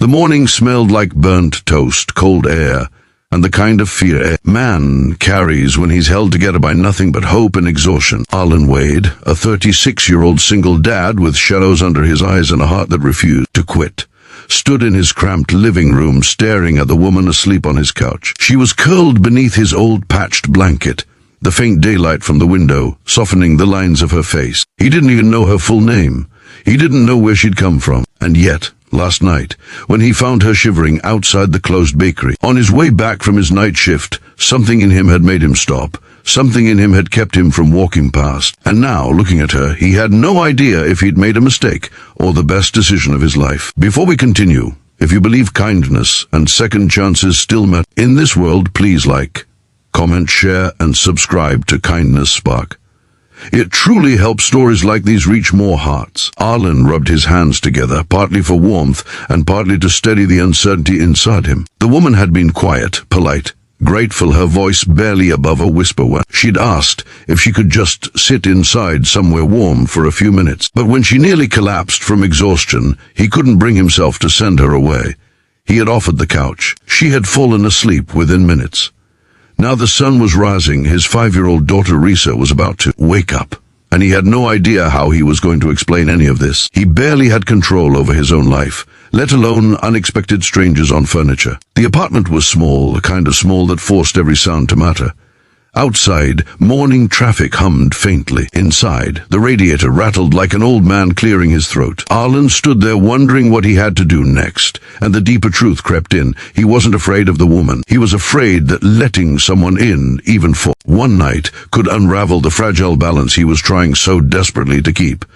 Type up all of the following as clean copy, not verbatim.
The morning smelled like burnt toast, cold air, and the kind of fear a man carries when he's held together by nothing but hope and exhaustion. Arlen Wade, a 36-year-old single dad with shadows under his eyes and a heart that refused to quit, stood in his cramped living room staring at the woman asleep on his couch. She was curled beneath his old patched blanket, the faint daylight from the window softening the lines of her face. He didn't even know her full name. He didn't know where she'd come from. And yet, last night, when he found her shivering outside the closed bakery, on his way back from his night shift, something in him had made him stop. Something in him had kept him from walking past. And now, looking at her, he had no idea if he'd made a mistake or the best decision of his life. Before we continue, if you believe kindness and second chances still matter in this world, please like, comment, share, and subscribe to Kindness Spark. It truly helps stories like these reach more hearts. Arlen rubbed his hands together, partly for warmth and partly to steady the uncertainty inside him. The woman had been quiet, polite, grateful, her voice barely above a whisper when she'd asked if she could just sit inside somewhere warm for a few minutes. But when she nearly collapsed from exhaustion, he couldn't bring himself to send her away. He had offered the couch. She had fallen asleep within minutes. Now the sun was rising, his 5-year-old daughter Risa was about to wake up, and he had no idea how he was going to explain any of this. He barely had control over his own life, let alone unexpected strangers on furniture. The apartment was small, the kind of small that forced every sound to matter. Outside, morning traffic hummed faintly. Inside, the radiator rattled like an old man clearing his throat. Arlen stood there wondering what he had to do next, and the deeper truth crept in. He wasn't afraid of the woman. He was afraid that letting someone in, even for one night, could unravel the fragile balance he was trying so desperately to keep.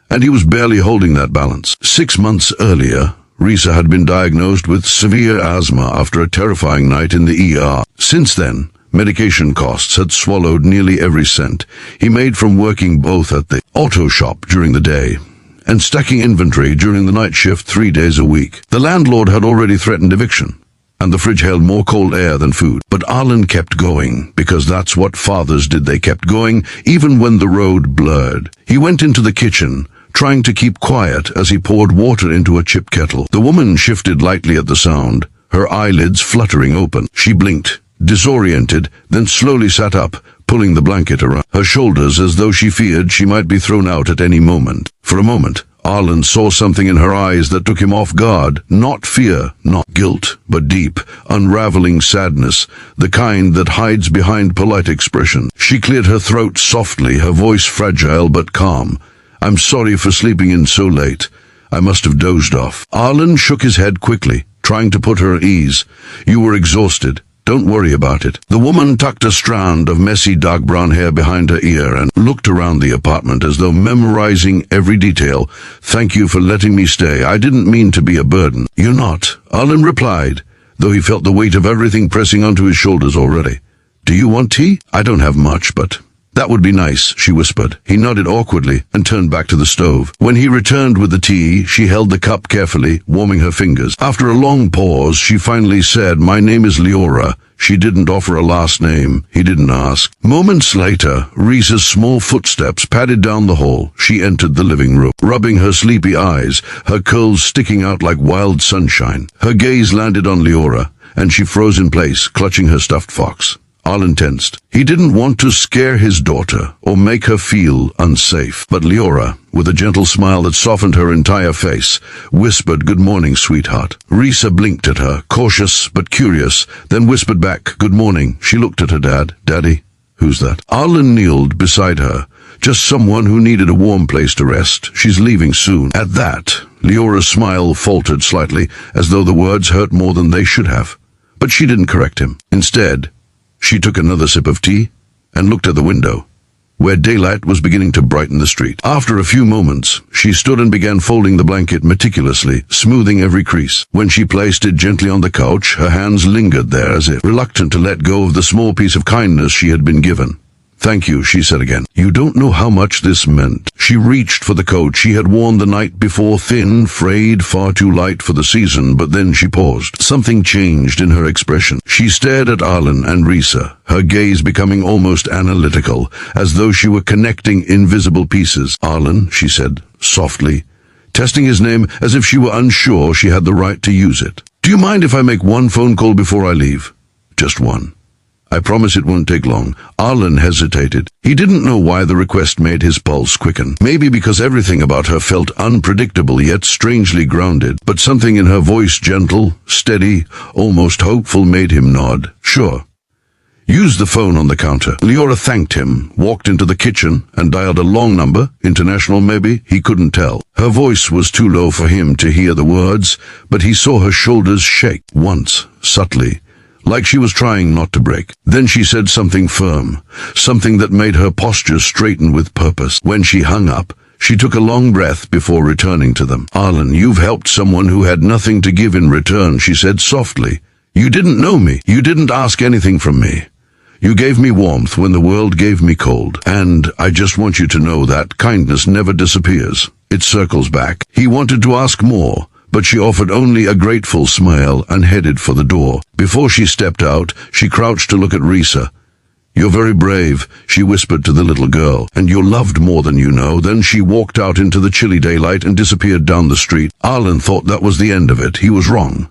And he was barely holding that balance. 6 months earlier, Risa had been diagnosed with severe asthma after a terrifying night in the ER. Since then, medication costs had swallowed nearly every cent he made from working both at the auto shop during the day and stacking inventory during the night shift 3 days a week. The landlord had already threatened eviction, and the fridge held more cold air than food. But Arlen kept going, because that's what fathers did. They kept going, even when the road blurred. He went into the kitchen, trying to keep quiet as he poured water into a chip kettle. The woman shifted lightly at the sound, her eyelids fluttering open. She blinked, disoriented, then slowly sat up, pulling the blanket around her shoulders as though she feared she might be thrown out at any moment. For a moment, Arlen saw something in her eyes that took him off guard. Not fear, not guilt, but deep, unraveling sadness, the kind that hides behind polite expression. She cleared her throat softly, her voice fragile but calm. "I'm sorry for sleeping in so late. I must have dozed off." Arlen shook his head quickly, trying to put her at ease. "You were exhausted. Don't worry about it." The woman tucked a strand of messy dark brown hair behind her ear and looked around the apartment as though memorizing every detail. "Thank you for letting me stay. I didn't mean to be a burden." "You're not," Arlen replied, though he felt the weight of everything pressing onto his shoulders already. "Do you want tea?" "I don't have much, but that would be nice," she whispered. He nodded awkwardly and turned back to the stove. When he returned with the tea, she held the cup carefully, warming her fingers. After a long pause, she finally said, "My name is Leora." She didn't offer a last name. He didn't ask. Moments later, Risa's small footsteps padded down the hall. She entered the living room, rubbing her sleepy eyes, her curls sticking out like wild sunshine. Her gaze landed on Leora, and she froze in place, clutching her stuffed fox. Arlen tensed. He didn't want to scare his daughter or make her feel unsafe. But Leora, with a gentle smile that softened her entire face, whispered, "Good morning, sweetheart." Risa blinked at her, cautious but curious, then whispered back, "Good morning." She looked at her dad. "Daddy? Who's that?" Arlen kneeled beside her. "Just someone who needed a warm place to rest. She's leaving soon." At that, Leora's smile faltered slightly, as though the words hurt more than they should have. But she didn't correct him. Instead, she took another sip of tea and looked at the window, where daylight was beginning to brighten the street. After a few moments, she stood and began folding the blanket meticulously, smoothing every crease. When she placed it gently on the couch, her hands lingered there as if reluctant to let go of the small piece of kindness she had been given. "Thank you," she said again. "You don't know how much this meant." She reached for the coat she had worn the night before, thin, frayed, far too light for the season, but then she paused. Something changed in her expression. She stared at Arlen and Risa, her gaze becoming almost analytical, as though she were connecting invisible pieces. "Arlen," she said, softly, testing his name as if she were unsure she had the right to use it. "Do you mind if I make one phone call before I leave?" "Just one. I promise it won't take long." Arlen hesitated. He didn't know why the request made his pulse quicken. Maybe because everything about her felt unpredictable yet strangely grounded. But something in her voice, gentle, steady, almost hopeful, made him nod. "Sure." Use the phone on the counter. Leora thanked him, walked into the kitchen, and dialed a long number, international maybe, he couldn't tell. Her voice was too low for him to hear the words, but he saw her shoulders shake once, subtly, like she was trying not to break. Then she said something firm, something that made her posture straighten with purpose. When she hung up, she took a long breath before returning to them. "Arlen, you've helped someone who had nothing to give in return," she said softly. "You didn't know me. You didn't ask anything from me. You gave me warmth when the world gave me cold. And I just want you to know that kindness never disappears. It circles back." He wanted to ask more, but she offered only a grateful smile and headed for the door. Before she stepped out, she crouched to look at Risa. "You're very brave," she whispered to the little girl, "and you're loved more than you know." Then she walked out into the chilly daylight and disappeared down the street. Arlen thought that was the end of it. He was wrong.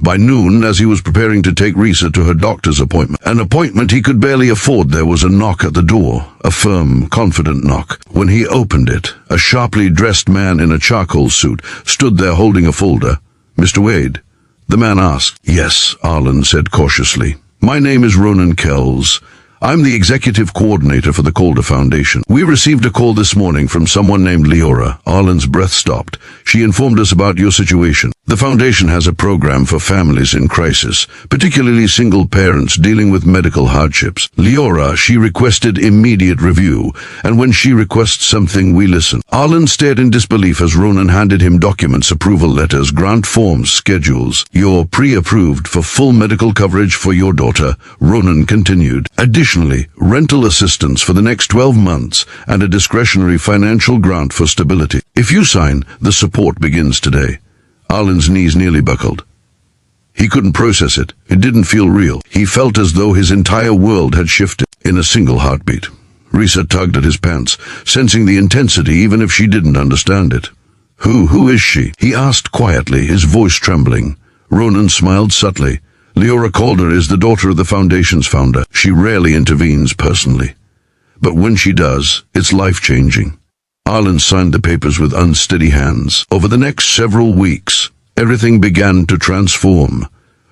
By noon, as he was preparing to take Risa to her doctor's appointment, an appointment he could barely afford, there was a knock at the door, a firm, confident knock. When he opened it, a sharply dressed man in a charcoal suit stood there holding a folder. "Mr. Wade?" the man asked. "Yes," Arlen said cautiously. "My name is Ronan Kells. I'm the executive coordinator for the Calder Foundation. We received a call this morning from someone named Leora." Arlen's breath stopped. "She informed us about your situation. The foundation has a program for families in crisis, particularly single parents dealing with medical hardships. Leora, she requested immediate review, and when she requests something, we listen." Arlen stared in disbelief as Ronan handed him documents, approval letters, grant forms, schedules. "You're pre-approved for full medical coverage for your daughter," Ronan continued. "Additionally, rental assistance for the next 12 months and a discretionary financial grant for stability. If you sign, the support begins today." Arlen's knees nearly buckled. He couldn't process it. It didn't feel real. He felt as though his entire world had shifted in a single heartbeat. Risa tugged at his pants, sensing the intensity even if she didn't understand it. Who is she?" he asked quietly, his voice trembling. Ronan smiled subtly. "Leora Calder is the daughter of the Foundation's founder. She rarely intervenes personally. But when she does, it's life-changing." Arlen signed the papers with unsteady hands. Over the next several weeks, everything began to transform.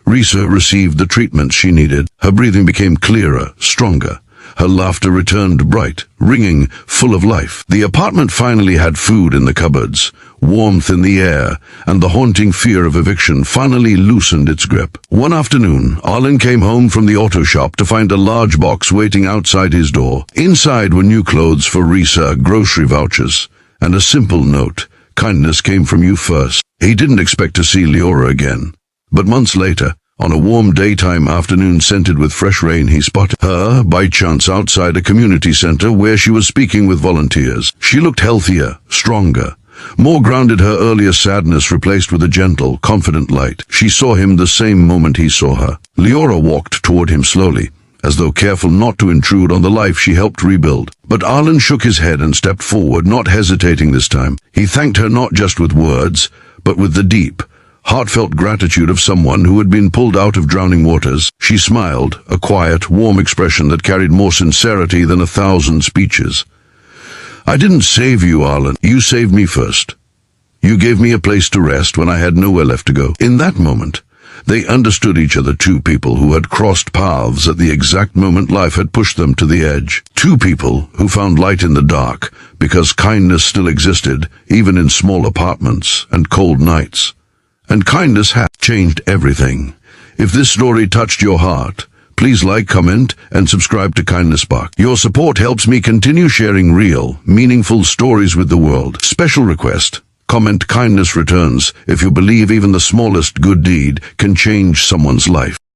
Risa received the treatment she needed. Her breathing became clearer, stronger. Her laughter returned bright, ringing, full of life. The apartment finally had food in the cupboards, warmth in the air, and the haunting fear of eviction finally loosened its grip. One afternoon, Arlen came home from the auto shop to find a large box waiting outside his door. Inside were new clothes for Risa, grocery vouchers, and a simple note: "Kindness came from you first." He didn't expect to see Leora again. But months later, on a warm daytime afternoon scented with fresh rain, he spotted her, by chance, outside a community center where she was speaking with volunteers. She looked healthier, stronger, more grounded, her earlier sadness replaced with a gentle, confident light. She saw him the same moment he saw her. Leora walked toward him slowly, as though careful not to intrude on the life she helped rebuild. But Arlen shook his head and stepped forward, not hesitating this time. He thanked her not just with words, but with the deep, heartfelt gratitude of someone who had been pulled out of drowning waters. She smiled, a quiet, warm expression that carried more sincerity than 1,000 speeches. "I didn't save you, Arlen. You saved me first. You gave me a place to rest when I had nowhere left to go." In that moment, they understood each other, two people who had crossed paths at the exact moment life had pushed them to the edge. Two people who found light in the dark because kindness still existed, even in small apartments and cold nights. And kindness had changed everything. If this story touched your heart, please like, comment, and subscribe to Kindness Spark. Your support helps me continue sharing real, meaningful stories with the world. Special request: comment "Kindness returns" if you believe even the smallest good deed can change someone's life.